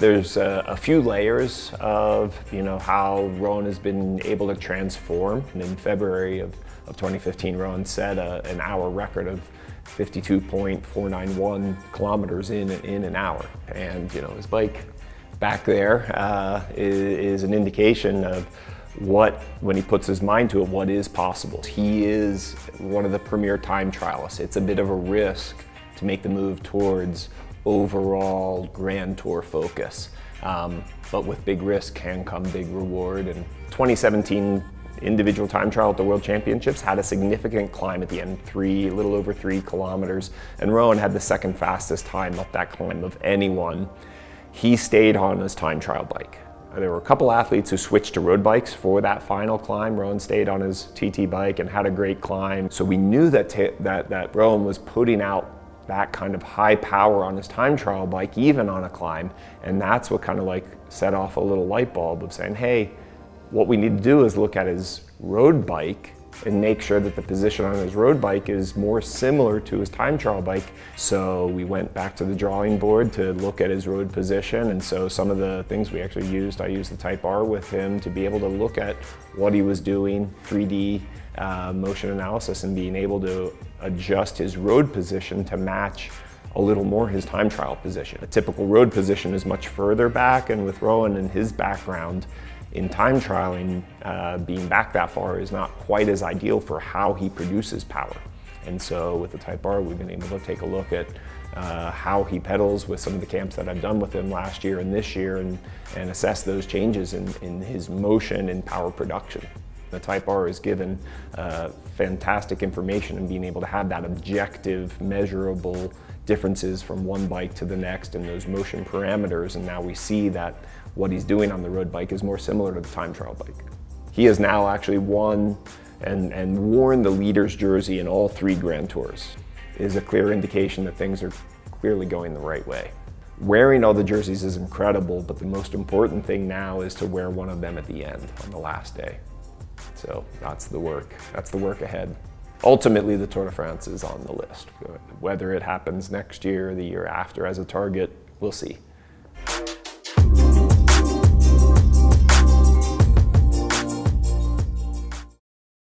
There's a few layers of how Rohan has been able to transform. And in February of 2015, Rohan set an hour record of 52.491 kilometers in an hour. And his bike back there is an indication of when he puts his mind to it, what is possible. He is one of the premier time trialists. It's a bit of a risk to make the move towards overall Grand Tour focus. But with big risk can come big reward. And 2017 individual time trial at the World Championships had a significant climb at the end, a little over 3 kilometers. And Rohan had the second fastest time up that climb of anyone. He stayed on his time trial bike. There were a couple athletes who switched to road bikes for that final climb. Rohan stayed on his TT bike and had a great climb. So we knew that Rohan was putting out that kind of high power on his time trial bike, even on a climb. And that's what kind of like set off a little light bulb of saying, hey, what we need to do is look at his road bike and make sure that the position on his road bike is more similar to his time trial bike. So we went back to the drawing board to look at his road position. And so some of the things we actually used, I used the Type R with him to be able to look at what he was doing, 3D motion analysis, and being able to adjust his road position to match a little more his time trial position. A typical road position is much further back, and with Rohan and his background in time trialing, being back that far is not quite as ideal for how he produces power. And so with the Type R, we've been able to take a look at how he pedals with some of the camps that I've done with him last year and this year, and assess those changes in his motion and power production. The Type R is given fantastic information, and being able to have that objective, measurable differences from one bike to the next and those motion parameters. And now we see that what he's doing on the road bike is more similar to the time trial bike. He has now actually won and worn the leader's jersey in all 3 Grand Tours. It is a clear indication that things are clearly going the right way. Wearing all the jerseys is incredible, but the most important thing now is to wear one of them at the end on the last day. So that's the work ahead. Ultimately, the Tour de France is on the list. Whether it happens next year or the year after as a target, we'll see.